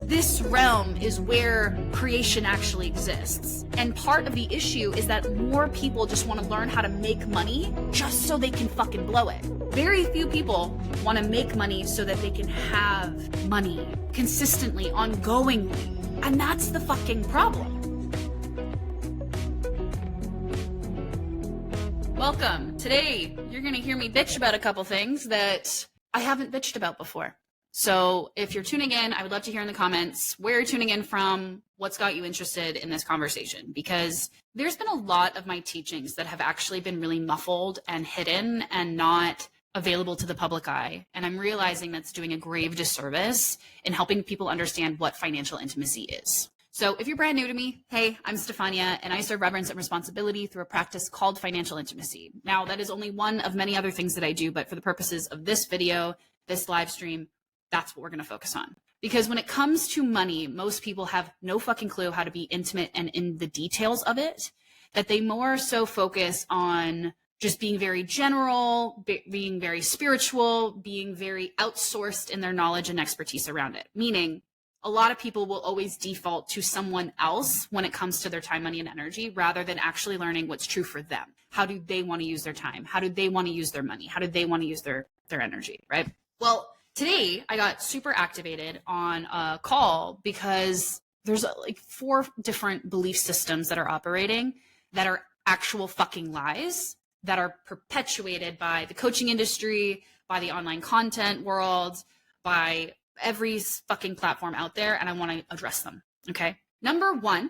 This realm is where creation actually exists. And part of the issue is that more people just want to learn how to make money just so they can fucking blow it. Very few people want to make money so that they can have money consistently, ongoingly. And that's the fucking problem. Welcome. Today, you're going to hear me bitch about a couple things that I haven't bitched about before. So if you're tuning in, I would love to hear in the comments where you're tuning in from, what's got you interested in this conversation, because there's been a lot of my teachings that have actually been really muffled and hidden and not available to the public eye. And I'm realizing that's doing a grave disservice in helping people understand what financial intimacy is. So if you're brand new to me, hey, I'm Stefania, and I serve reverence and responsibility through a practice called financial intimacy. Now, that is only one of many other things that I do, but for the purposes of this video, this live stream, that's what we're going to focus on. Because when it comes to money, most people have no fucking clue how to be intimate and in the details of it, that they more so focus on just being very general, being very spiritual, being very outsourced in their knowledge and expertise around it. Meaning, a lot of people will always default to someone else when it comes to their time, money, and energy, rather than actually learning what's true for them. How do they want to use their time? How do they want to use their money? How do they want to use their energy, right? Well, today I got super activated on a call because there's like 4 different belief systems that are operating that are actual fucking lies that are perpetuated by the coaching industry, by the online content world, by every fucking platform out there, and I want to address them, okay? Number 1,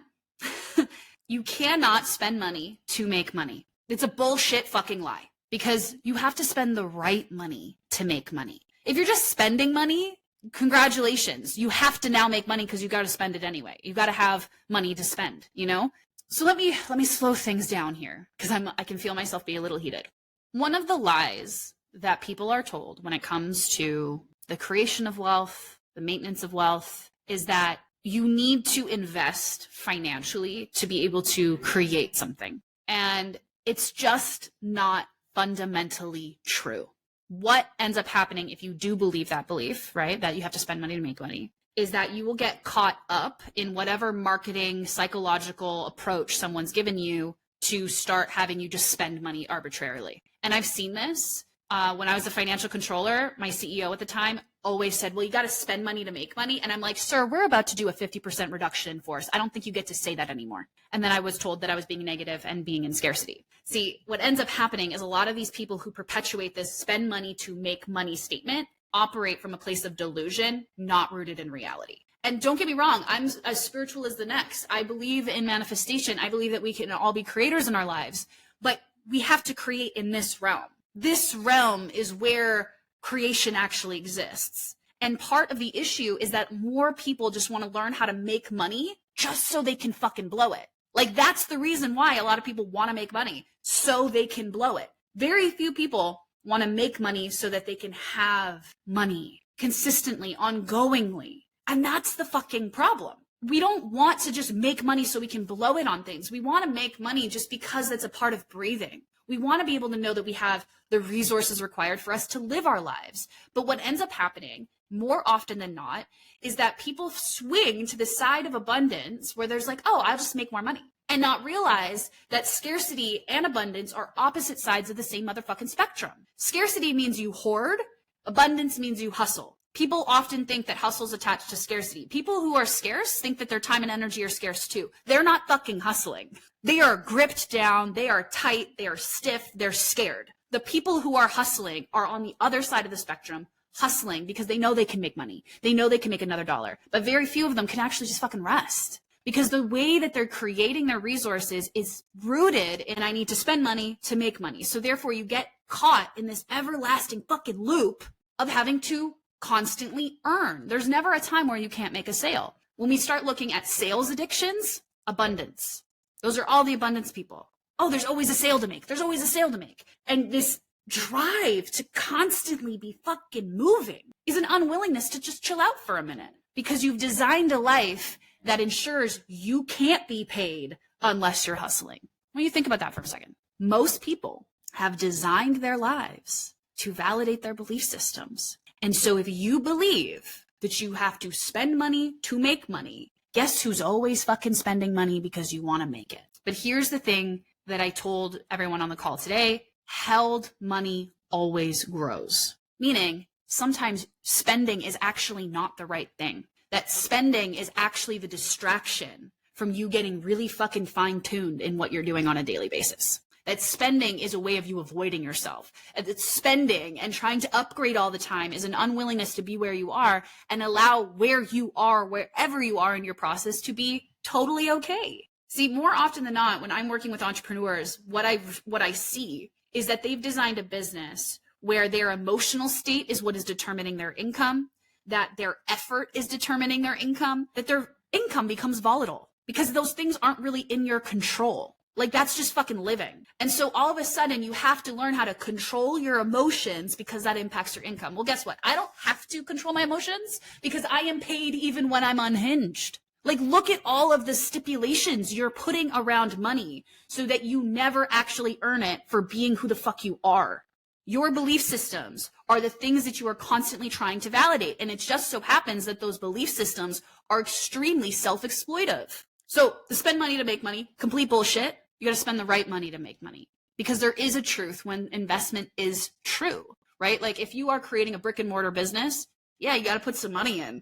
you cannot spend money to make money. It's a bullshit fucking lie, because you have to spend the right money to make money. If you're just spending money, congratulations. You have to now make money because you got to spend it anyway. You got to have money to spend, you know? So let me slow things down here, because I can feel myself be a little heated. One of the lies that people are told when it comes to the creation of wealth, the maintenance of wealth, is that you need to invest financially to be able to create something. And it's just not fundamentally true. What ends up happening if you do believe that belief, right, that you have to spend money to make money, is that you will get caught up in whatever marketing, psychological approach someone's given you to start having you just spend money arbitrarily. And I've seen this. When I was a financial controller, my CEO at the time always said, well, you got to spend money to make money. And I'm like, sir, we're about to do a 50% reduction in force. I don't think you get to say that anymore. And then I was told that I was being negative and being in scarcity. See, what ends up happening is a lot of these people who perpetuate this spend money to make money statement operate from a place of delusion, not rooted in reality. And don't get me wrong, I'm as spiritual as the next. I believe in manifestation. I believe that we can all be creators in our lives, but we have to create in this realm. This realm is where creation actually exists. And part of the issue is that more people just want to learn how to make money just so they can fucking blow it. Like, that's the reason why a lot of people want to make money, so they can blow it. Very few people want to make money so that they can have money consistently, ongoingly. And that's the fucking problem. We don't want to just make money so we can blow it on things. We want to make money just because it's a part of breathing. We want to be able to know that we have the resources required for us to live our lives. But what ends up happening more often than not is that people swing to the side of abundance where there's like, oh, I'll just make more money, and not realize that scarcity and abundance are opposite sides of the same motherfucking spectrum. Scarcity means you hoard. Abundance means you hustle. People often think that hustle is attached to scarcity. People who are scarce think that their time and energy are scarce too. They're not fucking hustling. They are gripped down. They are tight. They are stiff. They're scared. The people who are hustling are on the other side of the spectrum, hustling because they know they can make money. They know they can make another dollar. But very few of them can actually just fucking rest, because the way that they're creating their resources is rooted in I need to spend money to make money. So therefore you get caught in this everlasting fucking loop of having to constantly earn. There's never a time where you can't make a sale. When we start looking at sales addictions, abundance. Those are all the abundance people. Oh, there's always a sale to make. There's always a sale to make. And this drive to constantly be fucking moving is an unwillingness to just chill out for a minute, because you've designed a life that ensures you can't be paid unless you're hustling. When you think about that for a second, most people have designed their lives to validate their belief systems. And so if you believe that you have to spend money to make money. Guess who's always fucking spending money because you want to make it? But here's the thing that I told everyone on the call today. Held money always grows. Meaning, sometimes spending is actually not the right thing. That spending is actually the distraction from you getting really fucking fine-tuned in what you're doing on a daily basis. That spending is a way of you avoiding yourself. And that spending and trying to upgrade all the time is an unwillingness to be where you are and allow where you are, wherever you are in your process, to be totally okay. See, more often than not, when I'm working with entrepreneurs, what I see is that they've designed a business where their emotional state is what is determining their income, that their effort is determining their income, that their income becomes volatile because those things aren't really in your control. Like, that's just fucking living. And so all of a sudden you have to learn how to control your emotions because that impacts your income. Well, guess what? I don't have to control my emotions because I am paid even when I'm unhinged. Like, look at all of the stipulations you're putting around money so that you never actually earn it for being who the fuck you are. Your belief systems are the things that you are constantly trying to validate. And it just so happens that those belief systems are extremely self-exploitive. So to spend money to make money, complete bullshit. You got to spend the right money to make money, because there is a truth when investment is true, right? Like, if you are creating a brick and mortar business, yeah, you got to put some money in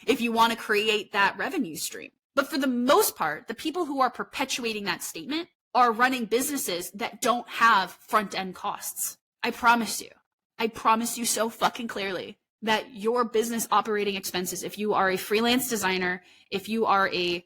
if you want to create that revenue stream. But for the most part, the people who are perpetuating that statement are running businesses that don't have front end costs. I promise you so fucking clearly that your business operating expenses, if you are a freelance designer, if you are a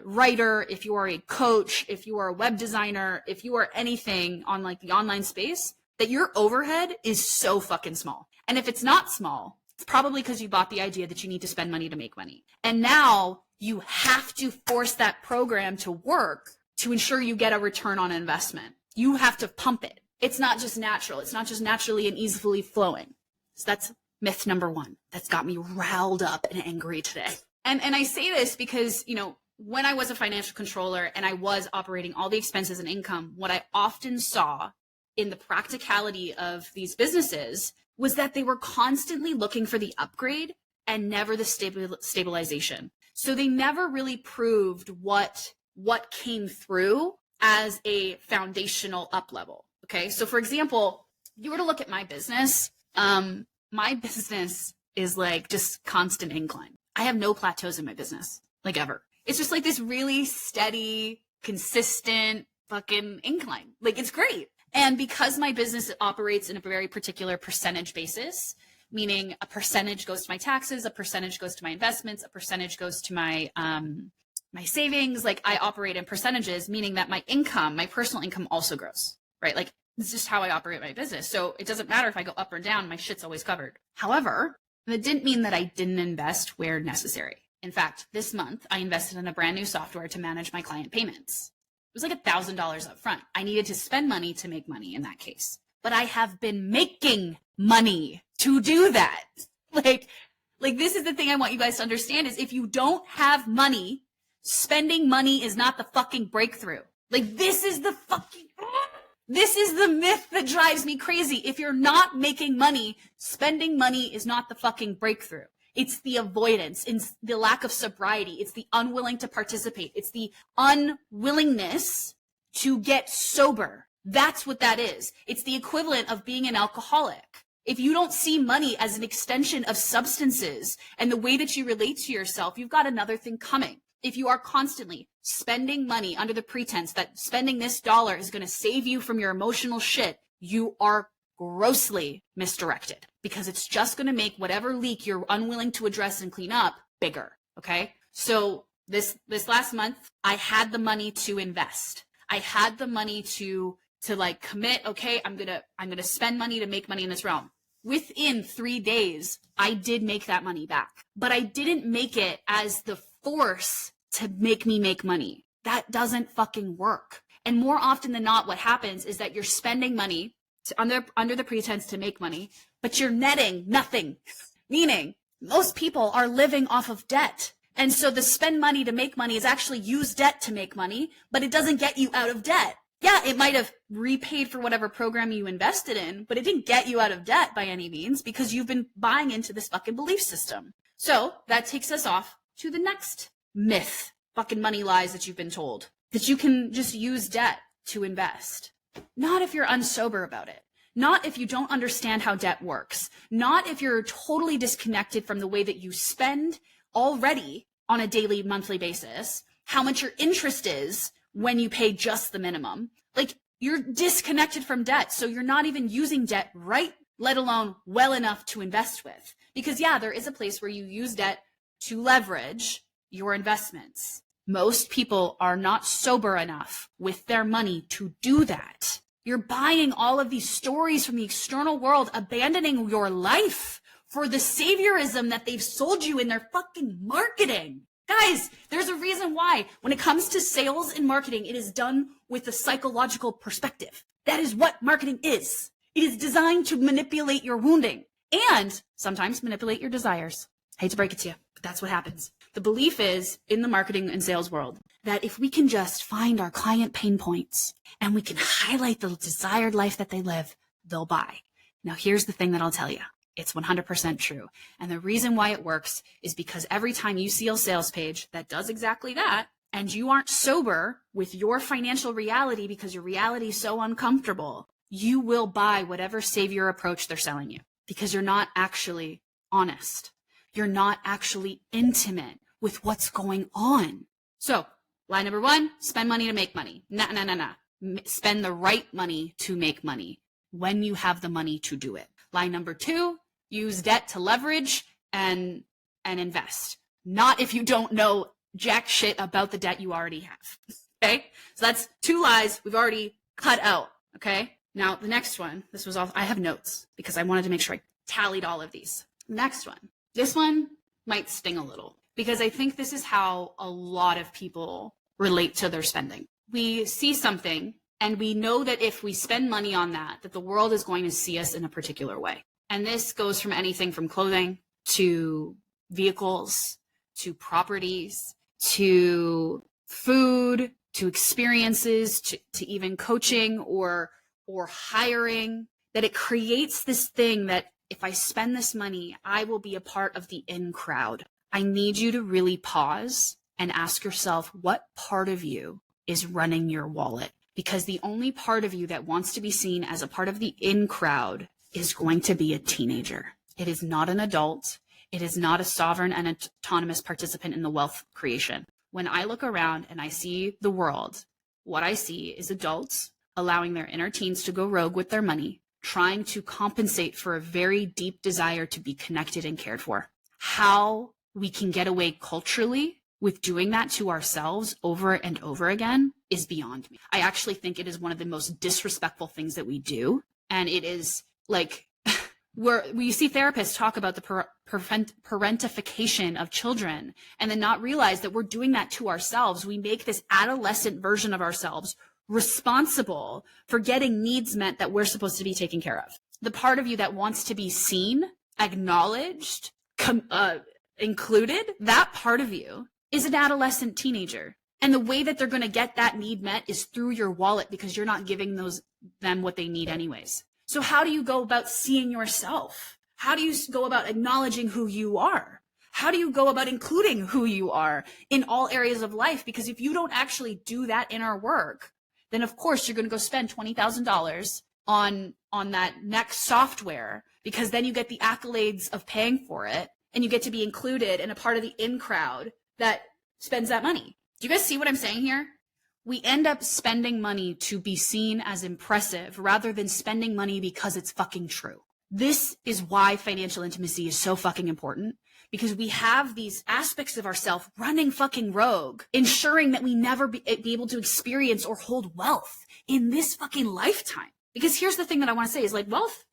writer, if you are a coach, if you are a web designer, if you are anything on like the online space, that your overhead is so fucking small. And if it's not small, it's probably because you bought the idea that you need to spend money to make money. And now you have to force that program to work to ensure you get a return on investment. You have to pump it. It's not just natural. It's not just naturally and easily flowing. So that's myth number one. That's got me riled up and angry today. And I say this because, you know, when I was a financial controller and I was operating all the expenses and income, what I often saw in the practicality of these businesses was that they were constantly looking for the upgrade and never the stabilization. So they never really proved what came through as a foundational up level. Okay. So for example, if you were to look at my business is like just constant incline. I have no plateaus in my business, like ever. It's just like this really steady, consistent fucking incline. Like, it's great. And because my business operates in a very particular percentage basis, meaning a percentage goes to my taxes, a percentage goes to my investments, a percentage goes to my my savings. Like, I operate in percentages, meaning that my income, my personal income also grows, right? Like, it's just how I operate my business. So it doesn't matter if I go up or down, my shit's always covered. However, that didn't mean that I didn't invest where necessary. In fact, this month, I invested in a brand new software to manage my client payments. It was like $1,000 up front. I needed to spend money to make money in that case. But I have been making money to do that. Like this is the thing I want you guys to understand is if you don't have money, spending money is not the fucking breakthrough. Like, this is the myth that drives me crazy. If you're not making money, spending money is not the fucking breakthrough. It's the avoidance. It's the lack of sobriety. It's the unwilling to participate. It's the unwillingness to get sober. That's what that is. It's the equivalent of being an alcoholic. If you don't see money as an extension of substances and the way that you relate to yourself, you've got another thing coming. If you are constantly spending money under the pretense that spending this dollar is going to save you from your emotional shit, you are grossly misdirected, because it's just going to make whatever leak you're unwilling to address and clean up bigger. Okay. So this last month, I had the money to invest. I had the money to like commit. Okay. I'm going to spend money to make money in this realm. Within 3 days, I did make that money back, but I didn't make it as the force to make me make money. That doesn't fucking work. And more often than not, what happens is that you're spending money under the pretense to make money, but you're netting nothing. Meaning, most people are living off of debt. And so the spend money to make money is actually use debt to make money, but it doesn't get you out of debt. Yeah, it might have repaid for whatever program you invested in, but it didn't get you out of debt by any means because you've been buying into this fucking belief system. So that takes us off to the next myth, fucking money lies that you've been told, that you can just use debt to invest. Not if you're unsober about it. Not if you don't understand how debt works. Not if you're totally disconnected from the way that you spend already on a daily, monthly basis, how much your interest is when you pay just the minimum. Like, you're disconnected from debt, so you're not even using debt right, let alone well enough to invest with. Because yeah, there is a place where you use debt to leverage your investments. Most people are not sober enough with their money to do that. You're buying all of these stories from the external world, abandoning your life for the saviorism that they've sold you in their fucking marketing. Guys, there's a reason why when it comes to sales and marketing, it is done with a psychological perspective. That is what marketing is. It is designed to manipulate your wounding and sometimes manipulate your desires. I hate to break it to you, but that's what happens. The belief is in the marketing and sales world that if we can just find our client pain points and we can highlight the desired life that they live, they'll buy. Now, here's the thing that I'll tell you. It's 100% true. And the reason why it works is because every time you see a sales page that does exactly that, and you aren't sober with your financial reality because your reality is so uncomfortable, you will buy whatever savior approach they're selling you because you're not actually honest. You're not actually intimate with what's going on. So, line number one, spend money to make money. Nah. Spend the right money to make money when you have the money to do it. Line number two, use debt to leverage and invest. Not if you don't know jack shit about the debt you already have. Okay? So that's two lies we've already cut out. Okay? Now the next one, this was all, I have notes because I wanted to make sure I tallied all of these. Next one. This one might sting a little because I think this is how a lot of people relate to their spending. We see something and we know that if we spend money on that the world is going to see us in a particular way. And this goes from anything from clothing to vehicles, to properties, to food, to experiences, to even coaching or hiring, that it creates this thing that if I spend this money, I will be a part of the in crowd. I need you to really pause and ask yourself what part of you is running your wallet. Because the only part of you that wants to be seen as a part of the in crowd is going to be a teenager. It is not an adult. It is not a sovereign and autonomous participant in the wealth creation. When I look around and I see the world, what I see is adults allowing their inner teens to go rogue with their money, trying to compensate for a very deep desire to be connected and cared for. How we can get away culturally with doing that to ourselves over and over again is beyond me. I actually think it is one of the most disrespectful things that we do. And it is like where we see therapists talk about the parentification of children and then not realize that we're doing that to ourselves. We make this adolescent version of ourselves responsible for getting needs met that we're supposed to be taking care of. The part of you that wants to be seen, acknowledged, included, that part of you is an adolescent teenager. And the way that they're going to get that need met is through your wallet because you're not giving them what they need anyways. So how do you go about seeing yourself? How do you go about acknowledging who you are? How do you go about including who you are in all areas of life? Because if you don't actually do that inner work, then of course you're going to go spend $20,000 on that next software because then you get the accolades of paying for it and you get to be included and a part of the in crowd that spends that money. Do you guys see what I'm saying here? We end up spending money to be seen as impressive rather than spending money because it's fucking true. This is why financial intimacy is so fucking important, because we have these aspects of ourselves running fucking rogue, ensuring that we never be able to experience or hold wealth in this fucking lifetime. Because here's the thing that I want to say is like wealth,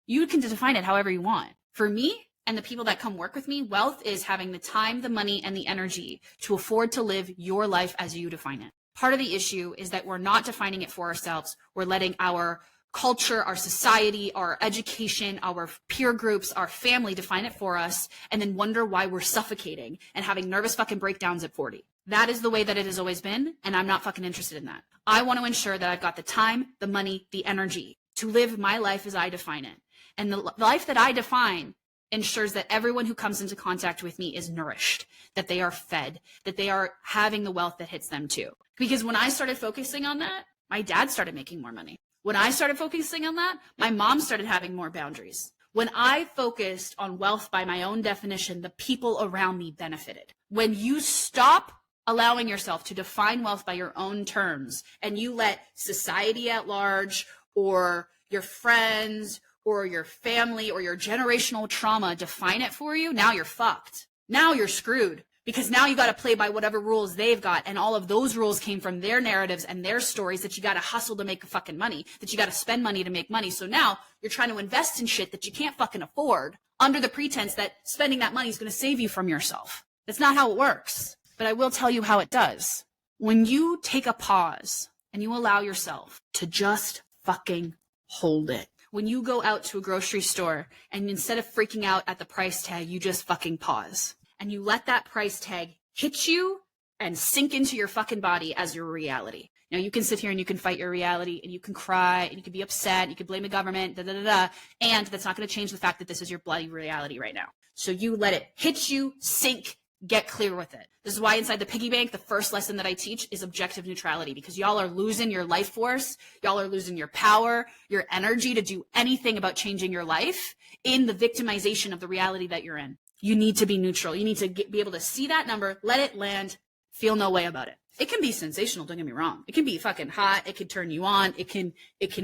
you can define it however you want. For me, and the people that come work with me, wealth is having the time, the money, and the energy to afford to live your life as you define it. Part of the issue is that we're not defining it for ourselves. We're letting our culture, our society, our education, our peer groups, our family define it for us, and then wonder why we're suffocating and having nervous fucking breakdowns at 40. That is the way that it has always been, and I'm not fucking interested in that. I want to ensure that I've got the time, the money, the energy to live my life as I define it. And the life that I define ensures that everyone who comes into contact with me is nourished, that they are fed, that they are having the wealth that hits them too. Because when I started focusing on that, my dad started making more money. When I started focusing on that, my mom started having more boundaries. When I focused on wealth by my own definition, the people around me benefited. When you stop allowing yourself to define wealth by your own terms and you let society at large or your friends or your family or your generational trauma define it for you, now you're fucked. Now you're screwed, because now you got to play by whatever rules they've got, and all of those rules came from their narratives and their stories that you got to hustle to make fucking money, that you got to spend money to make money. So now you're trying to invest in shit that you can't fucking afford under the pretense that spending that money is going to save you from yourself. That's not how it works. But I will tell you how it does. When you take a pause and you allow yourself to just fucking hold it. When you go out to a grocery store and instead of freaking out at the price tag, you just fucking pause and you let that price tag hit you and sink into your fucking body as your reality. Now you can sit here and you can fight your reality and you can cry and you can be upset and you can blame the government, and that's not going to change the fact that this is your bloody reality right now. So you let it hit you, sink, get clear with it. This is why inside the piggy bank, the first lesson that I teach is objective neutrality, because y'all are losing your life force. Y'all are losing your power, your energy to do anything about changing your life in the victimization of the reality that you're in. You need to be neutral. You need to be able to see that number, let it land, feel no way about it. It can be sensational, don't get me wrong. It can be fucking hot. It can turn you on. It can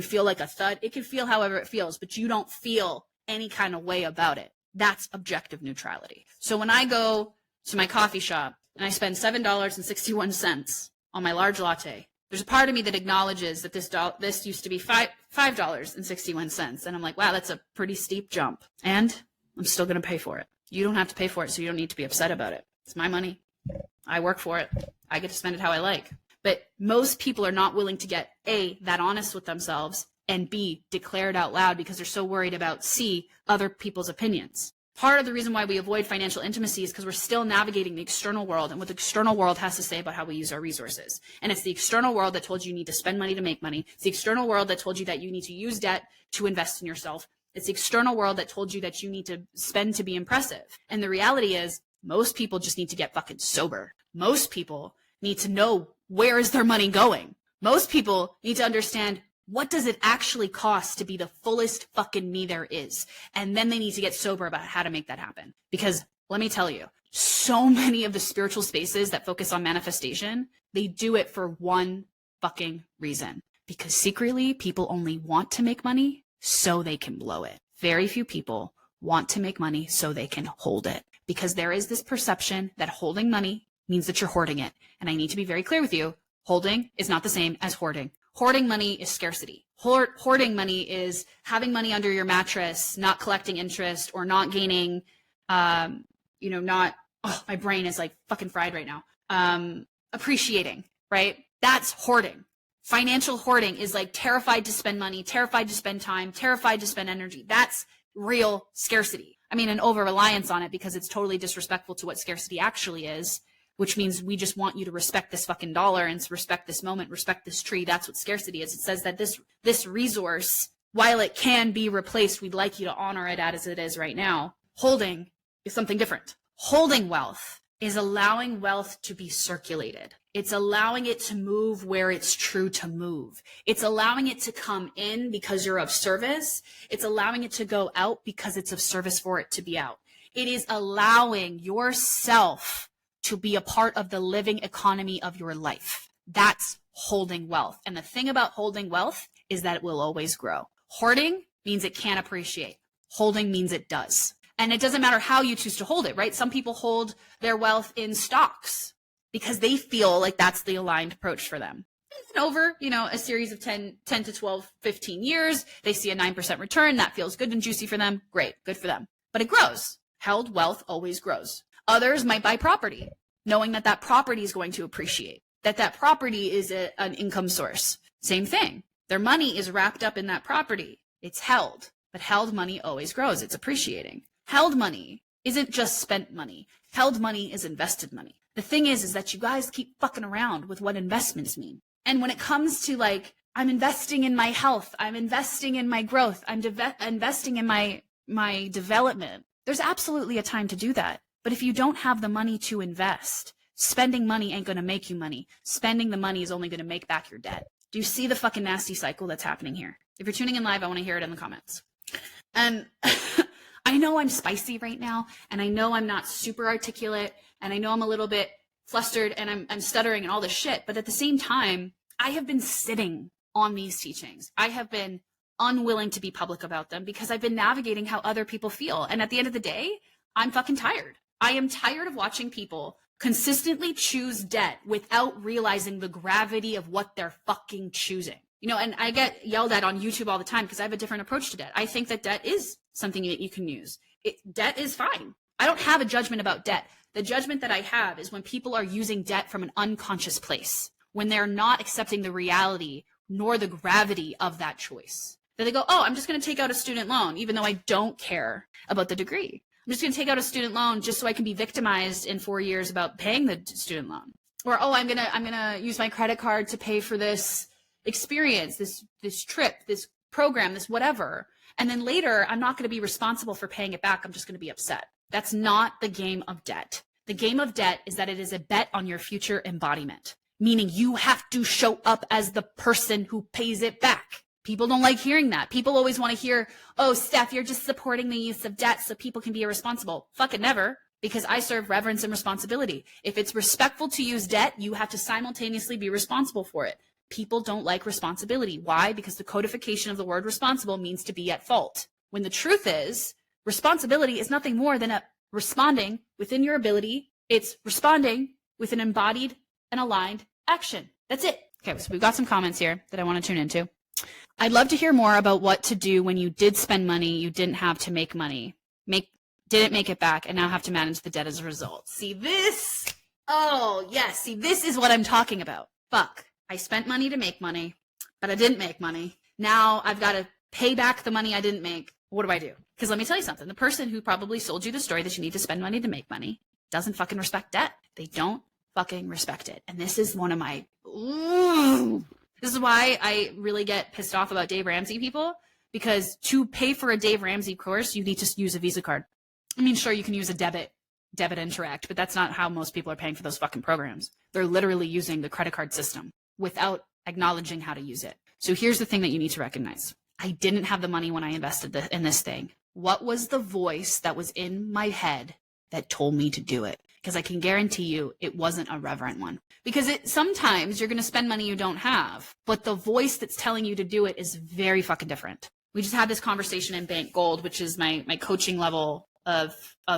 feel like a thud. It can feel however it feels, but you don't feel any kind of way about it. That's objective neutrality. So when I go to my coffee shop and I spend $7.61 on my large latte, there's a part of me that acknowledges that this used to be $5.61. And I'm like, wow, that's a pretty steep jump. And I'm still going to pay for it. You don't have to pay for it, so you don't need to be upset about it. It's my money. I work for it. I get to spend it how I like. But most people are not willing to get A, that honest with themselves, and B, declare it out loud because they're so worried about C, other people's opinions. Part of the reason why we avoid financial intimacy is because we're still navigating the external world and what the external world has to say about how we use our resources. And it's the external world that told you need to spend money to make money. It's the external world that told you that you need to use debt to invest in yourself. It's the external world that told you that you need to spend to be impressive. And the reality is most people just need to get fucking sober. Most people need to know where is their money going. Most people need to understand, what does it actually cost to be the fullest fucking me there is? And then they need to get sober about how to make that happen. Because let me tell you, so many of the spiritual spaces that focus on manifestation, they do it for one fucking reason. Because secretly, people only want to make money so they can blow it. Very few people want to make money so they can hold it. Because there is this perception that holding money means that you're hoarding it. And I need to be very clear with you, holding is not the same as hoarding. Hoarding money is scarcity. Hoarding money is having money under your mattress, not collecting interest, or not gaining, my brain is like fucking fried right now. Appreciating, right? That's hoarding. Financial hoarding is like terrified to spend money, terrified to spend time, terrified to spend energy. That's real scarcity. I mean, an over-reliance on it because it's totally disrespectful to what scarcity actually is, which means we just want you to respect this fucking dollar and respect this moment, respect this tree. That's what scarcity is. It says that this resource, while it can be replaced, we'd like you to honor it as it is right now. Holding is something different. Holding wealth is allowing wealth to be circulated. It's allowing it to move where it's true to move. It's allowing it to come in because you're of service. It's allowing it to go out because it's of service for it to be out. It is allowing yourself to be a part of the living economy of your life. That's holding wealth. And the thing about holding wealth is that it will always grow. Hoarding means it can't appreciate. Holding means it does. And it doesn't matter how you choose to hold it, right? Some people hold their wealth in stocks because they feel like that's the aligned approach for them. And over, a series of 10 to 12, 15 years, they see a 9% return. That feels good and juicy for them. Great, good for them. But it grows. Held wealth always grows. Others might buy property, knowing that property is going to appreciate, that property is an income source. Same thing. Their money is wrapped up in that property. It's held, but held money always grows. It's appreciating. Held money isn't just spent money. Held money is invested money. The thing is that you guys keep fucking around with what investments mean. And when it comes to like, I'm investing in my health, I'm investing in my growth, I'm investing in my development, there's absolutely a time to do that. But if you don't have the money to invest, spending money ain't going to make you money. Spending the money is only going to make back your debt. Do you see the fucking nasty cycle that's happening here? If you're tuning in live, I want to hear it in the comments. And I know I'm spicy right now, and I know I'm not super articulate, and I know I'm a little bit flustered, and I'm stuttering and all this shit. But at the same time, I have been sitting on these teachings. I have been unwilling to be public about them because I've been navigating how other people feel. And at the end of the day, I'm fucking tired. I am tired of watching people consistently choose debt without realizing the gravity of what they're fucking choosing. You know, and I get yelled at on YouTube all the time because I have a different approach to debt. I think that debt is something that you can use. Debt is fine. I don't have a judgment about debt. The judgment that I have is when people are using debt from an unconscious place, when they're not accepting the reality nor the gravity of that choice. Then they go, oh, I'm just going to take out a student loan, even though I don't care about the degree. I'm just going to take out a student loan just so I can be victimized in 4 years about paying the student loan. Or, oh, I'm going to use my credit card to pay for this experience, this trip, this program, this whatever. And then later, I'm not going to be responsible for paying it back. I'm just going to be upset. That's not the game of debt. The game of debt is that it is a bet on your future embodiment, meaning you have to show up as the person who pays it back. People don't like hearing that. People always want to hear, oh, Steph, you're just supporting the use of debt so people can be irresponsible. Fucking never, because I serve reverence and responsibility. If it's respectful to use debt, you have to simultaneously be responsible for it. People don't like responsibility. Why? Because the codification of the word responsible means to be at fault. When the truth is, responsibility is nothing more than responding within your ability. It's responding with an embodied and aligned action. That's it. Okay, so we've got some comments here that I want to tune into. I'd love to hear more about what to do when you did spend money you didn't have to make money, didn't make it back, and now have to manage the debt as a result. See this? Oh, yes. See, this is what I'm talking about. Fuck. I spent money to make money, but I didn't make money. Now I've got to pay back the money I didn't make. What do? Because let me tell you something. The person who probably sold you the story that you need to spend money to make money doesn't fucking respect debt. They don't fucking respect it. And this is one of my... This is why I really get pissed off about Dave Ramsey people, because to pay for a Dave Ramsey course, you need to use a Visa card. I mean, sure, you can use a debit interact, but that's not how most people are paying for those fucking programs. They're literally using the credit card system without acknowledging how to use it. So here's the thing that you need to recognize. I didn't have the money when I invested in this thing. What was the voice that was in my head that told me to do it? Because I can guarantee you it wasn't a reverent one. Because sometimes you're going to spend money you don't have, but the voice that's telling you to do it is very fucking different. We just had this conversation in Bank Gold, which is my coaching level of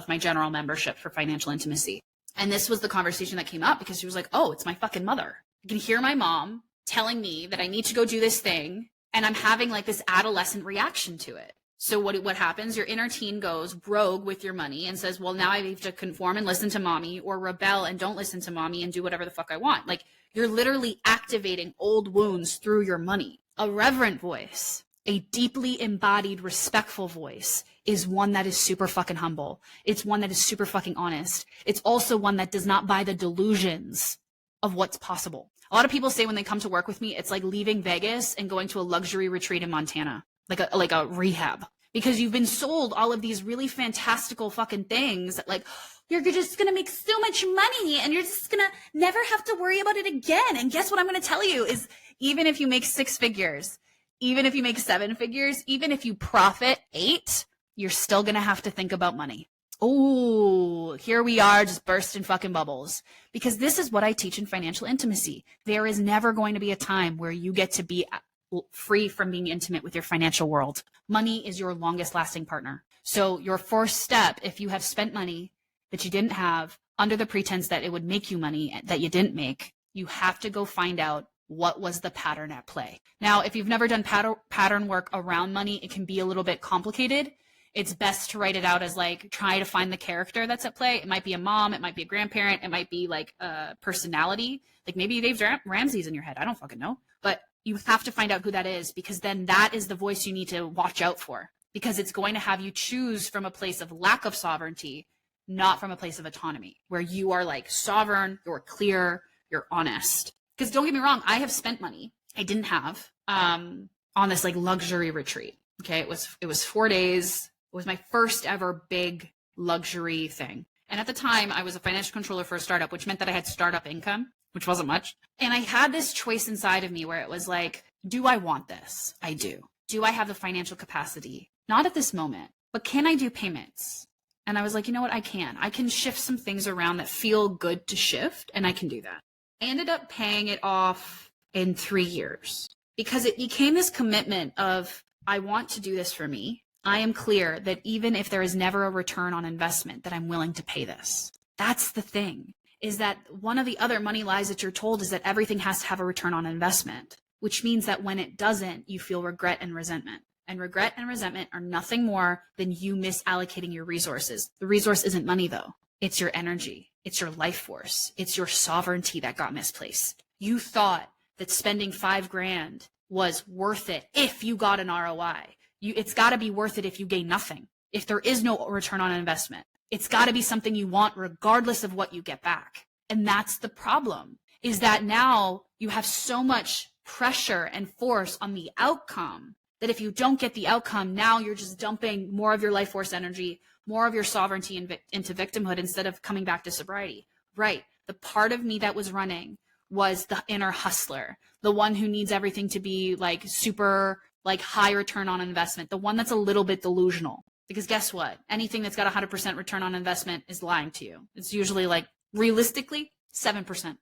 my general membership for financial intimacy. And this was the conversation that came up because she was like, oh, it's my fucking mother. I can hear my mom telling me that I need to go do this thing, and I'm having like this adolescent reaction to it. So what happens? Your inner teen goes rogue with your money and says, well, now I have to conform and listen to mommy, or rebel and don't listen to mommy and do whatever the fuck I want. Like, you're literally activating old wounds through your money. A reverent voice, a deeply embodied, respectful voice, is one that is super fucking humble. It's one that is super fucking honest. It's also one that does not buy the delusions of what's possible. A lot of people say when they come to work with me, it's like leaving Vegas and going to a luxury retreat in Montana, like a rehab, because you've been sold all of these really fantastical fucking things that, like, you're just going to make so much money and you're just going to never have to worry about it again. And guess what I'm going to tell you is, even if you make 6 figures, even if you make 7 figures, even if you profit 8, you're still going to have to think about money. Oh, here we are just bursting fucking bubbles, because this is what I teach in financial intimacy. There is never going to be a time where you get to be free from being intimate with your financial world. Money is your longest lasting partner. So your first step, if you have spent money that you didn't have under the pretense that it would make you money that you didn't make, you have to go find out what was the pattern at play. Now, if you've never done pattern work around money, it can be a little bit complicated. It's best to write it out as like, try to find the character that's at play. It might be a mom, it might be a grandparent, it might be like a personality. Like maybe Dave Ramsey's in your head. I don't fucking know. But You have to find out who that is, because then that is the voice you need to watch out for, because it's going to have you choose from a place of lack of sovereignty, not from a place of autonomy, where you are like sovereign, you're clear, you're honest. Because don't get me wrong, I have spent money I didn't have on this like luxury retreat. Okay, it was 4 days. It was my first ever big luxury thing. And at the time, I was a financial controller for a startup, which meant that I had startup income, which wasn't much. And I had this choice inside of me where it was like, do I want this? I do. Do I have the financial capacity? Not at this moment, but can I do payments? And I was like, you know what? I can. I can shift some things around that feel good to shift, and I can do that. I ended up paying it off in 3 years because it became this commitment of, I want to do this for me. I am clear that even if there is never a return on investment, that I'm willing to pay this. That's the thing, is that one of the other money lies that you're told is that everything has to have a return on investment, which means that when it doesn't, you feel regret and resentment. And regret and resentment are nothing more than you misallocating your resources. The resource isn't money, though. It's your energy. It's your life force. It's your sovereignty that got misplaced. You thought that spending $5,000 was worth it if you got an ROI. It's got to be worth it if you gain nothing, if there is no return on investment. It's got to be something you want regardless of what you get back. And that's the problem, is that now you have so much pressure and force on the outcome that if you don't get the outcome, now you're just dumping more of your life force energy, more of your sovereignty into victimhood instead of coming back to sobriety. Right. The part of me that was running was the inner hustler, the one who needs everything to be like super like high return on investment, the one that's a little bit delusional. Because guess what? Anything that's got 100% return on investment is lying to you. It's usually like realistically 7%,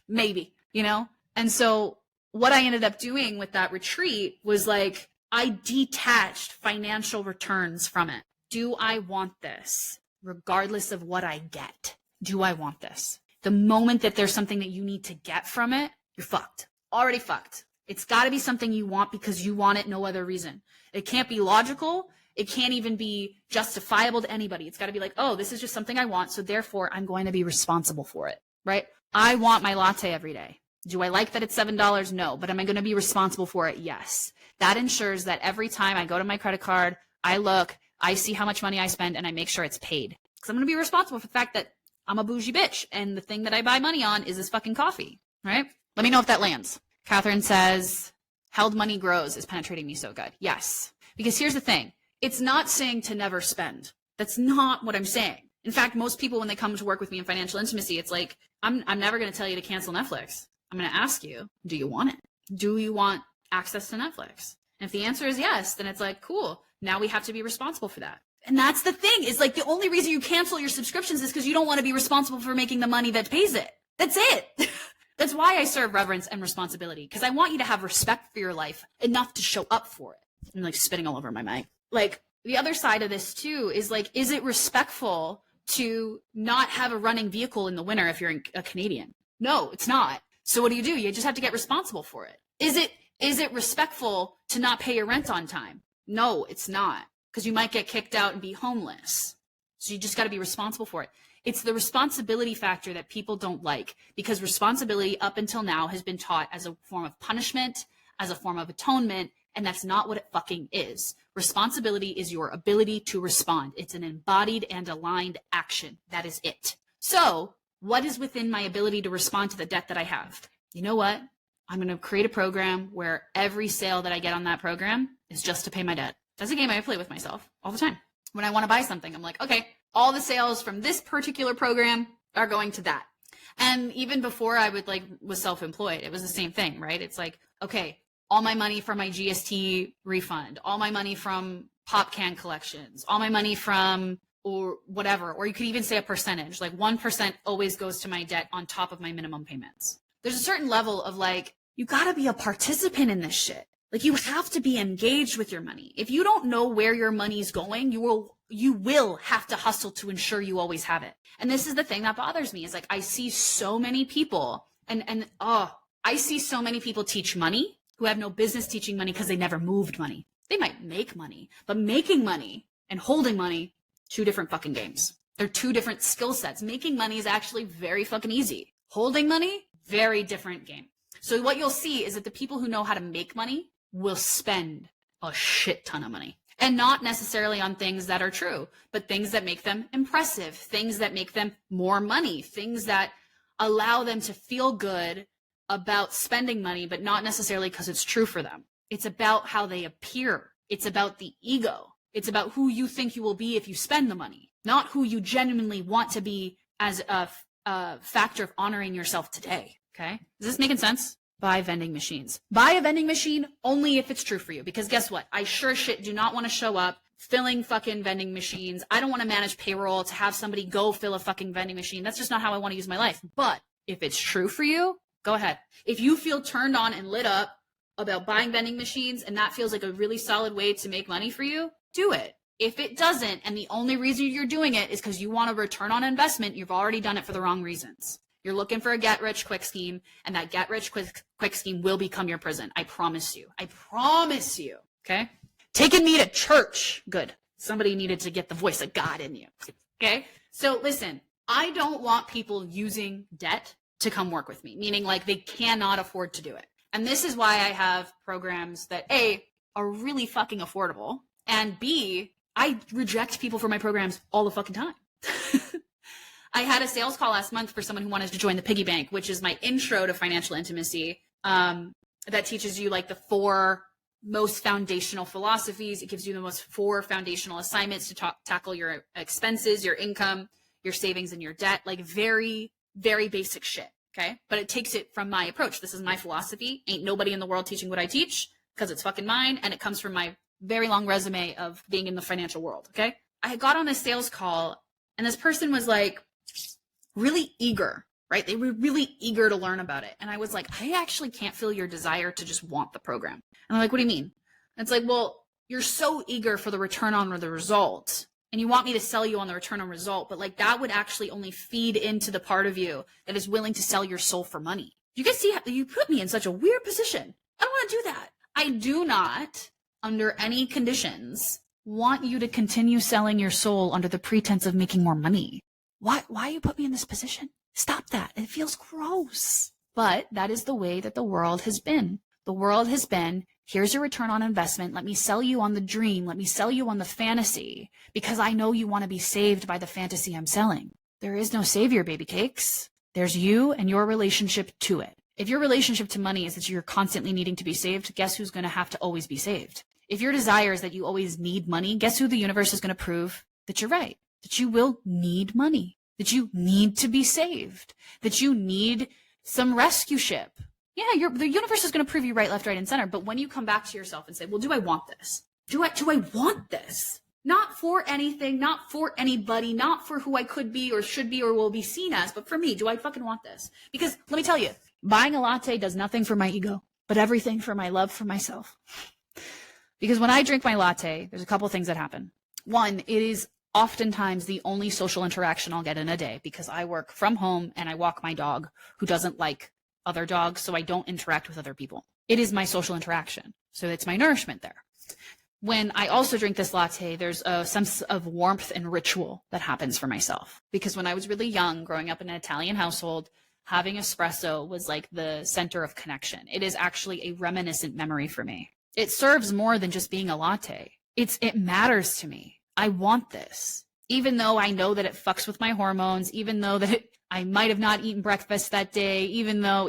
maybe, you know? And so what I ended up doing with that retreat was like, I detached financial returns from it. Do I want this? Regardless of what I get, do I want this? The moment that there's something that you need to get from it, you're fucked. Already fucked. It's got to be something you want because you want it, no other reason. It can't be logical. It can't even be justifiable to anybody. It's got to be like, oh, this is just something I want, so therefore I'm going to be responsible for it, right? I want my latte every day. Do I like that it's $7? No. But am I going to be responsible for it? Yes. That ensures that every time I go to my credit card, I look, I see how much money I spend, and I make sure it's paid. Because I'm going to be responsible for the fact that I'm a bougie bitch, and the thing that I buy money on is this fucking coffee, right? Let me know if that lands. Catherine says, held money grows is penetrating me so good. Yes. Because here's the thing. It's not saying to never spend. That's not what I'm saying. In fact, most people, when they come to work with me in financial intimacy, it's like, I'm never going to tell you to cancel Netflix. I'm going to ask you, do you want it? Do you want access to Netflix? And if the answer is yes, then it's like, cool. Now we have to be responsible for that. And that's the thing, is like the only reason you cancel your subscriptions is because you don't want to be responsible for making the money that pays it. That's it. That's why I serve reverence and responsibility, because I want you to have respect for your life enough to show up for it. I'm like spitting all over my mic. Like the other side of this too is like, is it respectful to not have a running vehicle in the winter if you're a Canadian? No, it's not. So what do? You just have to get responsible for it. Is it respectful to not pay your rent on time? No, it's not, because you might get kicked out and be homeless. So you just got to be responsible for it. It's the responsibility factor that people don't like, because responsibility up until now has been taught as a form of punishment, as a form of atonement, and that's not what it fucking is. Responsibility is your ability to respond. It's an embodied and aligned action. That is it. So what is within my ability to respond to the debt that I have? You know what? I'm going to create a program where every sale that I get on that program is just to pay my debt. That's a game I play with myself all the time. When I want to buy something, I'm like, okay, all the sales from this particular program are going to that. And even before I was self-employed, it was the same thing, right? It's like, okay, all my money from my GST refund, all my money from pop can collections, all my money from or whatever, or you could even say a percentage, like 1% always goes to my debt on top of my minimum payments. There's a certain level of like, you gotta be a participant in this shit. Like you have to be engaged with your money. If you don't know where your money's going, you will have to hustle to ensure you always have it. And this is the thing that bothers me, is like, I see so many people I see so many people teach money who have no business teaching money because they never moved money. They might make money, but making money and holding money, two different fucking games. They're two different skill sets. Making money is actually very fucking easy. Holding money, very different game. So what you'll see is that the people who know how to make money will spend a shit ton of money. And not necessarily on things that are true, but things that make them impressive, things that make them more money, things that allow them to feel good about spending money, but not necessarily because it's true for them. It's about how they appear. It's about the ego. It's about who you think you will be if you spend the money, not who you genuinely want to be as a factor of honoring yourself today. Okay? Is this making sense? Buy vending machines. Buy a vending machine only if it's true for you. Because guess what? I sure shit do not want to show up filling fucking vending machines. I don't want to manage payroll to have somebody go fill a fucking vending machine. That's just not how I want to use my life. But if it's true for you, go ahead. If you feel turned on and lit up about buying vending machines and that feels like a really solid way to make money for you, do it. If it doesn't, and the only reason you're doing it is because you want a return on investment, you've already done it for the wrong reasons. You're looking for a get-rich-quick scheme, and that get-rich-quick scheme will become your prison. I promise you. I promise you. Okay? Taking me to church. Good. Somebody needed to get the voice of God in you. Okay? So listen, I don't want people using debt to come work with me, meaning like they cannot afford to do it. And this is why I have programs that A, are really fucking affordable, and B, I reject people for my programs all the fucking time. I had a sales call last month for someone who wanted to join the piggy bank, which is my intro to financial intimacy, that teaches you like the 4 most foundational philosophies. It gives you the 4 foundational assignments to tackle your expenses, your income, your savings, and your debt, like very, very basic shit. Okay. But it takes it from my approach. This is my philosophy. Ain't nobody in the world teaching what I teach because it's fucking mine. And it comes from my very long resume of being in the financial world. Okay. I got on a sales call and this person was like really eager, right? They were really eager to learn about it. And I was like, I actually can't feel your desire to just want the program. And I'm like, what do you mean? And it's like, well, you're so eager for the return on the result. And you want me to sell you on the return on result, but like that would actually only feed into the part of you that is willing to sell your soul for money. You guys see how you put me in such a weird position? I don't want to do that. I do not, under any conditions, want you to continue selling your soul under the pretense of making more money. Why you put me in this position? Stop that. It feels gross. But that is the way that the world has been. The world has been, here's your return on investment. Let me sell you on the dream. Let me sell you on the fantasy because I know you want to be saved by the fantasy I'm selling. There is no savior, baby cakes. There's you and your relationship to it. If your relationship to money is that you're constantly needing to be saved, guess who's going to have to always be saved? If your desire is that you always need money, guess who the universe is going to prove that you're right, that you will need money, that you need to be saved, that you need some rescue ship. Yeah, the universe is going to prove you right, left, right, and center. But when you come back to yourself and say, well, do I want this? Do I want this? Not for anything, not for anybody, not for who I could be or should be or will be seen as, but for me, do I fucking want this? Because let me tell you, buying a latte does nothing for my ego, but everything for my love for myself. Because when I drink my latte, there's a couple things that happen. One, it is oftentimes the only social interaction I'll get in a day because I work from home and I walk my dog who doesn't like other dogs, so I don't interact with other people. It is my social interaction. So it's my nourishment there. When I also drink this latte, there's a sense of warmth and ritual that happens for myself. Because when I was really young, growing up in an Italian household, having espresso was like the center of connection. It is actually a reminiscent memory for me. It serves more than just being a latte. It matters to me. I want this. Even though I know that it fucks with my hormones, even though that I might have not eaten breakfast that day, even though,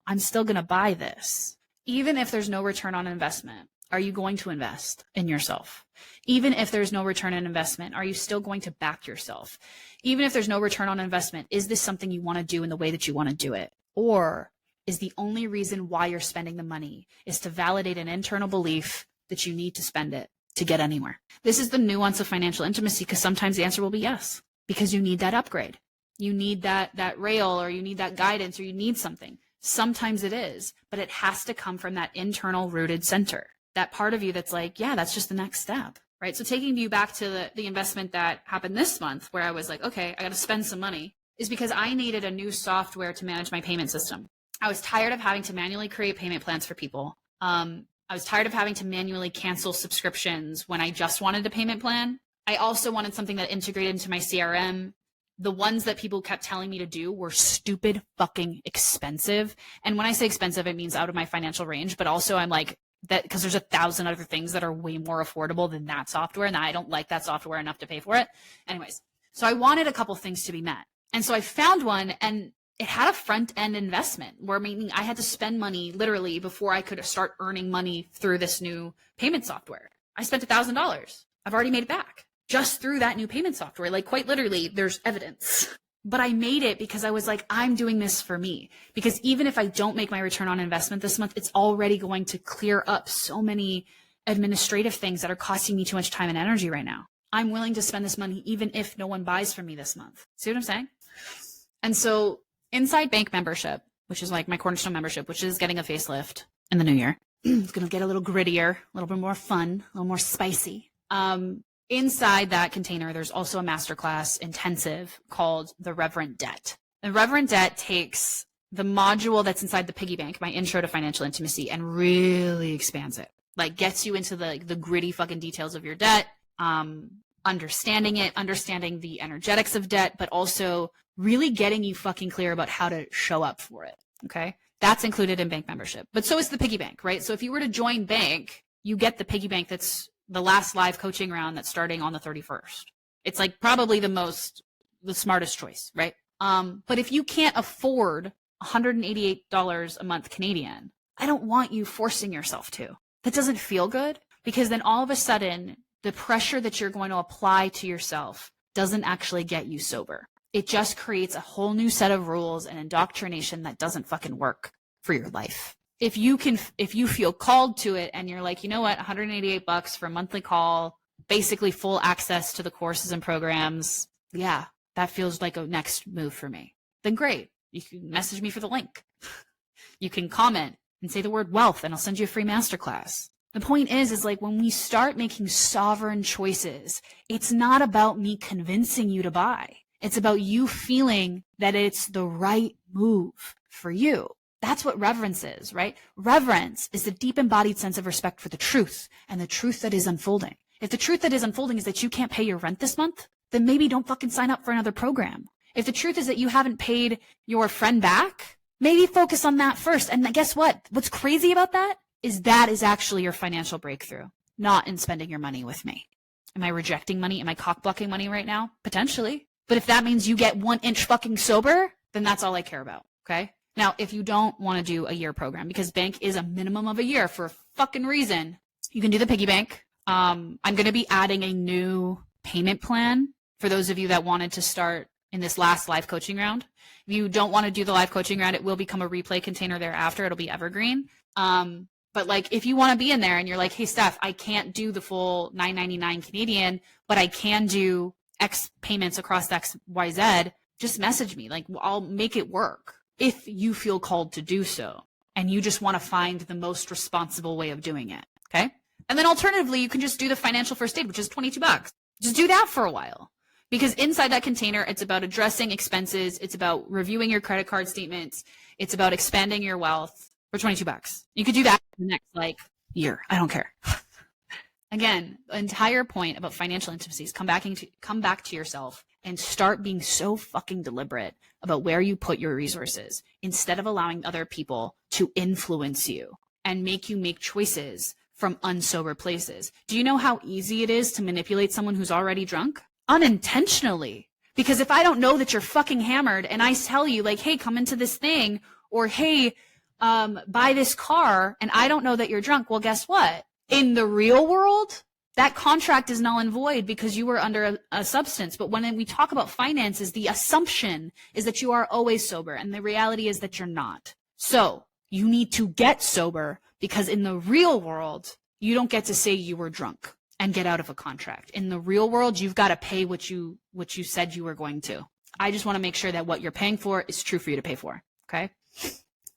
I'm still going to buy this. Even if there's no return on investment, are you going to invest in yourself? Even if there's no return on investment, are you still going to back yourself? Even if there's no return on investment, is this something you want to do in the way that you want to do it? Or is the only reason why you're spending the money is to validate an internal belief that you need to spend it to get anywhere? This is the nuance of financial intimacy, because sometimes the answer will be yes, because you need that upgrade. You need that rail, or you need that guidance, or you need something. Sometimes it is, but it has to come from that internal rooted center. That part of you that's like, yeah, that's just the next step, right? So taking you back to the investment that happened this month where I was like, okay, I got to spend some money, is because I needed a new software to manage my payment system. I was tired of having to manually create payment plans for people. I was tired of having to manually cancel subscriptions when I just wanted a payment plan. I also wanted something that integrated into my CRM the ones that people kept telling me to do were stupid fucking expensive. And when I say expensive, it means out of my financial range, but also I'm like that because there's 1,000 other things that are way more affordable than that software. And I don't like that software enough to pay for it. Anyways, so I wanted a couple things to be met. And so I found one, and it had a front end investment where meaning I had to spend money literally before I could start earning money through this new payment software. I spent $1,000. I've already made it back just through that new payment software. Like quite literally, there's evidence. But I made it because I was like, I'm doing this for me. Because even if I don't make my return on investment this month, it's already going to clear up so many administrative things that are costing me too much time and energy right now. I'm willing to spend this money even if no one buys from me this month. See what I'm saying? And so inside bank membership, which is like my cornerstone membership, which is getting a facelift in the new year. It's going to get a little grittier, a little bit more fun, a little more spicy. Inside that container, there's also a masterclass intensive called the Reverent Debt. The Reverent Debt takes the module that's inside the piggy bank, my intro to financial intimacy, and really expands it. Like gets you into the gritty fucking details of your debt, understanding it, understanding the energetics of debt, but also really getting you fucking clear about how to show up for it. Okay. That's included in bank membership, but so is the piggy bank, right? So if you were to join bank, you get the piggy bank that's the last live coaching round that's starting on the 31st. It's like probably the smartest choice, right? But if you can't afford $188 a month Canadian, I don't want you forcing yourself to. That doesn't feel good because then all of a sudden the pressure that you're going to apply to yourself doesn't actually get you sober. It just creates a whole new set of rules and indoctrination that doesn't fucking work for your life. If you feel called to it and you're like, you know what, $188 for a monthly call, basically full access to the courses and programs. Yeah, that feels like a next move for me. Then great. You can message me for the link. You can comment and say the word wealth and I'll send you a free masterclass. The point is like when we start making sovereign choices, it's not about me convincing you to buy. It's about you feeling that it's the right move for you. That's what reverence is, right? Reverence is the deep embodied sense of respect for the truth and the truth that is unfolding. If the truth that is unfolding is that you can't pay your rent this month, then maybe don't fucking sign up for another program. If the truth is that you haven't paid your friend back, maybe focus on that first. And guess what? What's crazy about that is actually your financial breakthrough, not in spending your money with me. Am I rejecting money? Am I cock blocking money right now? Potentially. But if that means you get 1 inch fucking sober, then that's all I care about. Okay. Now, if you don't want to do a year program, because bank is a minimum of a year for a fucking reason, you can do the piggy bank. I'm going to be adding a new payment plan for those of you that wanted to start in this last live coaching round. If you don't want to do the live coaching round, it will become a replay container thereafter. It'll be evergreen. But like, if you want to be in there and you're like, hey, Steph, I can't do the full $9.99 Canadian, but I can do X payments across X, Y, Z, just message me. Like, I'll make it work if you feel called to do so. And you just want to find the most responsible way of doing it. Okay. And then alternatively, you can just do the financial first aid, which is $22. Just do that for a while. Because inside that container, it's about addressing expenses. It's about reviewing your credit card statements. It's about expanding your wealth for $22. You could do that in the next year. I don't care. Again, the entire point about financial intimacy is come back to yourself and start being so fucking deliberate about where you put your resources instead of allowing other people to influence you and make you make choices from unsober places. Do you know how easy it is to manipulate someone who's already drunk? Unintentionally. Because if I don't know that you're fucking hammered and I tell you like, hey, come into this thing, or hey, buy this car, and I don't know that you're drunk, well, guess what? In the real world, that contract is null and void because you were under a substance. But when we talk about finances, the assumption is that you are always sober, and the reality is that you're not. So you need to get sober, because in the real world, you don't get to say you were drunk and get out of a contract. In the real world, you've got to pay what you said you were going to. I just want to make sure that what you're paying for is true for you to pay for. Okay.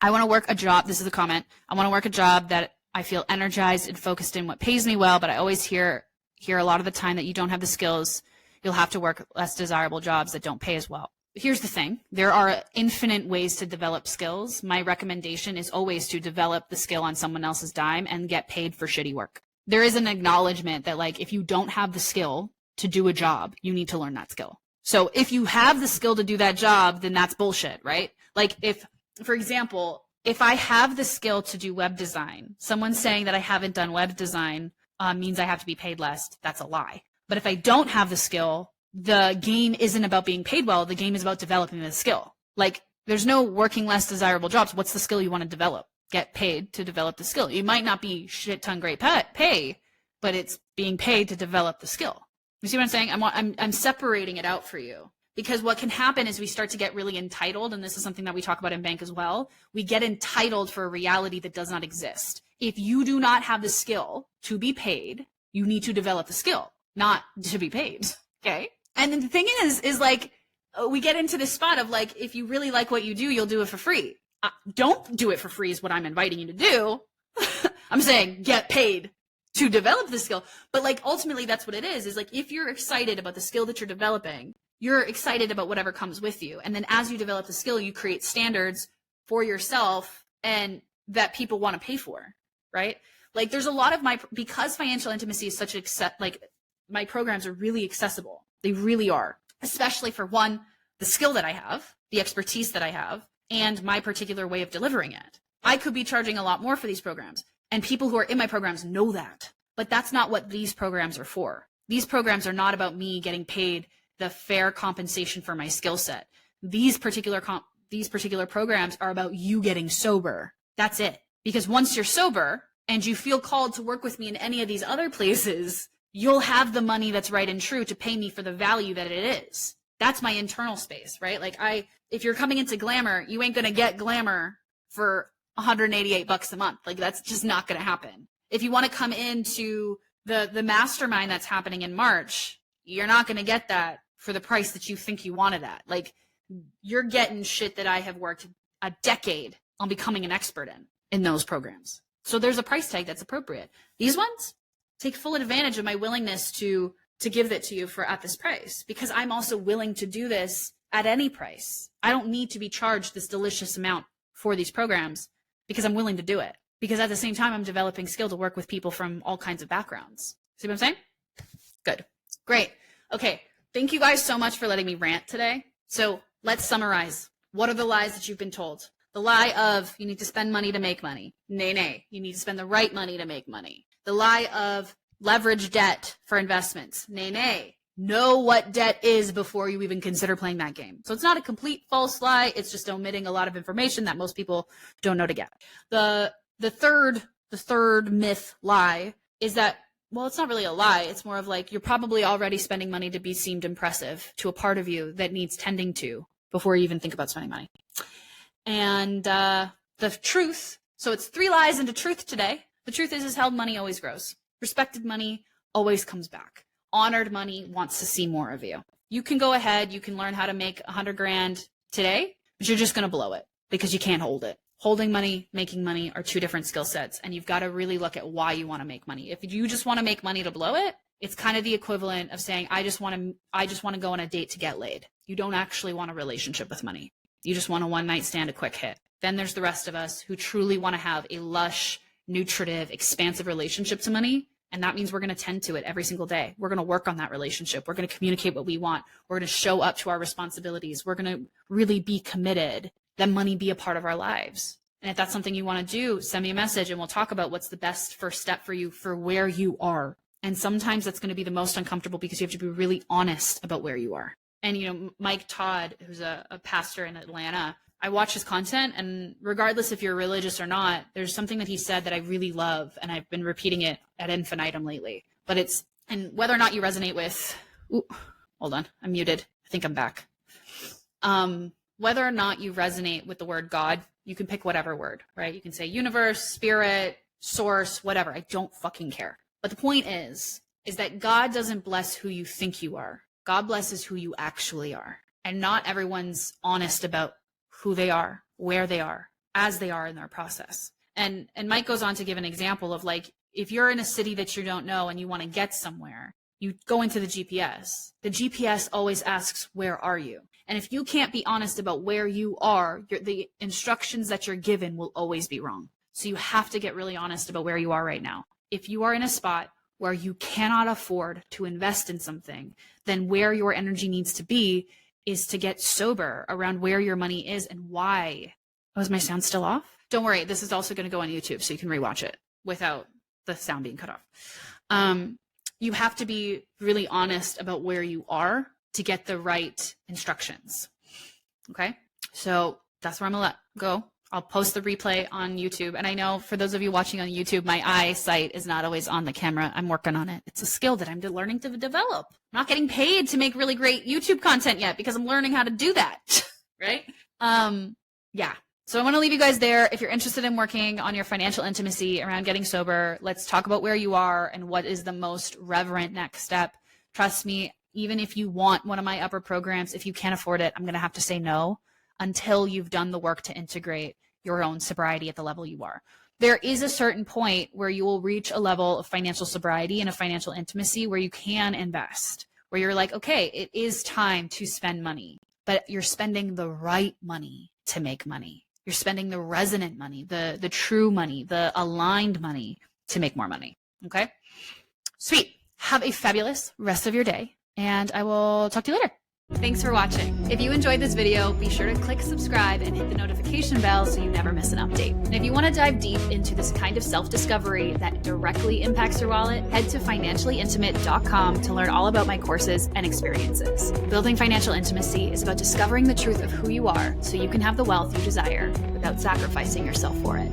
I want to work a job. This is a comment. I want to work a job that I feel energized and focused in what pays me well, but I always hear a lot of the time that you don't have the skills. You'll have to work less desirable jobs that don't pay as well. Here's the thing. There are infinite ways to develop skills. My recommendation is always to develop the skill on someone else's dime and get paid for shitty work. There is an acknowledgement that if you don't have the skill to do a job, you need to learn that skill. So if you have the skill to do that job, then that's bullshit, right? Like if, for example, if I have the skill to do web design, someone saying that I haven't done web design means I have to be paid less. That's a lie. But if I don't have the skill, the game isn't about being paid well. The game is about developing the skill. Like there's no working less desirable jobs. What's the skill you want to develop? Get paid to develop the skill. You might not be shit ton great pay, but it's being paid to develop the skill. You see what I'm saying? I'm separating it out for you, because what can happen is we start to get really entitled, and this is something that we talk about in bank as well. We get entitled for a reality that does not exist. If you do not have the skill to be paid, you need to develop the skill, not to be paid. Okay? And then the thing is like, we get into this spot of like, if you really like what you do, you'll do it for free. Don't do it for free is what I'm inviting you to do. I'm saying get paid to develop the skill. But like ultimately that's what it is like if you're excited about the skill that you're developing, you're excited about whatever comes with you. And then as you develop the skill, you create standards for yourself and that people want to pay for, right? Like there's a lot of because financial intimacy is such like my programs are really accessible. They really are, especially for one, the skill that I have, the expertise that I have, and my particular way of delivering it. I could be charging a lot more for these programs, and people who are in my programs know that, but that's not what these programs are for. These programs are not about me getting paid the fair compensation for my skill set. These particular programs are about you getting sober. That's it. Because once you're sober and you feel called to work with me in any of these other places, you'll have the money that's right and true to pay me for the value that it is. That's my internal space, right? Like if you're coming into Glamour, you ain't going to get Glamour for $188 a month. Like that's just not going to happen. If you want to come into the mastermind that's happening in March, you're not going to get that for the price that you think you wanted at. Like you're getting shit that I have worked a decade on becoming an expert in those programs. So there's a price tag that's appropriate. These ones take full advantage of my willingness to give it to you for at this price, because I'm also willing to do this at any price. I don't need to be charged this delicious amount for these programs because I'm willing to do it. Because at the same time, I'm developing skill to work with people from all kinds of backgrounds. See what I'm saying? Good. Great. Okay. Thank you guys so much for letting me rant today. So let's summarize. What are the lies that you've been told? The lie of you need to spend money to make money. Nay. You need to spend the right money to make money. The lie of leverage debt for investments. Nay. Know what debt is before you even consider playing that game. So it's not a complete false lie. It's just omitting a lot of information that most people don't know to get. The third myth lie is that, well, it's not really a lie. It's more of like you're probably already spending money to be seemed impressive to a part of you that needs tending to before you even think about spending money. And the truth, so it's 3 lies and a truth today. The truth is held money always grows. Respected money always comes back. Honored money wants to see more of you. You can go ahead, you can learn how to make $100,000 today, but you're just going to blow it because you can't hold it. Holding money, making money are 2 different skill sets, and you've got to really look at why you want to make money. If you just want to make money to blow it, it's kind of the equivalent of saying, I just want to go on a date to get laid. You don't actually want a relationship with money. You just want a one-night stand, a quick hit. Then there's the rest of us who truly want to have a lush, nutritive, expansive relationship to money. And that means we're going to tend to it every single day. We're going to work on that relationship. We're going to communicate what we want. We're going to show up to our responsibilities. We're going to really be committed. Then money be a part of our lives. And if that's something you want to do, send me a message and we'll talk about what's the best first step for you for where you are. And sometimes that's going to be the most uncomfortable because you have to be really honest about where you are. And, you know, Mike Todd, who's a pastor in Atlanta, I watch his content, and regardless if you're religious or not, there's something that he said that I really love, and I've been repeating it ad infinitum lately. But it's, and whether or not you resonate with, hold on, I'm muted. I think I'm back. Whether or not you resonate with the word God, you can pick whatever word, right? You can say universe, spirit, source, whatever. I don't fucking care. But the point is that God doesn't bless who you think you are. God blesses who you actually are. And not everyone's honest about who they are, where they are, as they are in their process. And Mike goes on to give an example of, like, if you're in a city that you don't know and you want to get somewhere, you go into the GPS. The GPS always asks, where are you? And if you can't be honest about where you are, the instructions that you're given will always be wrong. So you have to get really honest about where you are right now. If you are in a spot where you cannot afford to invest in something, then where your energy needs to be is to get sober around where your money is and why. Oh, is my sound still off? Don't worry, this is also going to go on YouTube so you can rewatch it without the sound being cut off. You have to be really honest about where you are to get the right instructions. Okay? So that's where I'm going to let go. I'll post the replay on YouTube. And I know for those of you watching on YouTube, my eyesight is not always on the camera. I'm working on it. It's a skill that I'm learning to develop. I'm not getting paid to make really great YouTube content yet because I'm learning how to do that. Right? Yeah. So I want to leave you guys there. If you're interested in working on your financial intimacy around getting sober, let's talk about where you are and what is the most reverent next step. Trust me, even if you want one of my upper programs, if you can't afford it, I'm going to have to say no until you've done the work to integrate your own sobriety at the level you are. There is a certain point where you will reach a level of financial sobriety and a financial intimacy where you can invest, where you're like, okay, it is time to spend money, but you're spending the right money to make money. You're spending the resonant money, the true money, the aligned money to make more money. Okay? Sweet. Have a fabulous rest of your day, and I will talk to you later. Thanks for watching. If you enjoyed this video, be sure to click subscribe and hit the notification bell so you never miss an update. And if you want to dive deep into this kind of self-discovery that directly impacts your wallet, head to financiallyintimate.com to learn all about my courses and experiences. Building financial intimacy is about discovering the truth of who you are so you can have the wealth you desire without sacrificing yourself for it.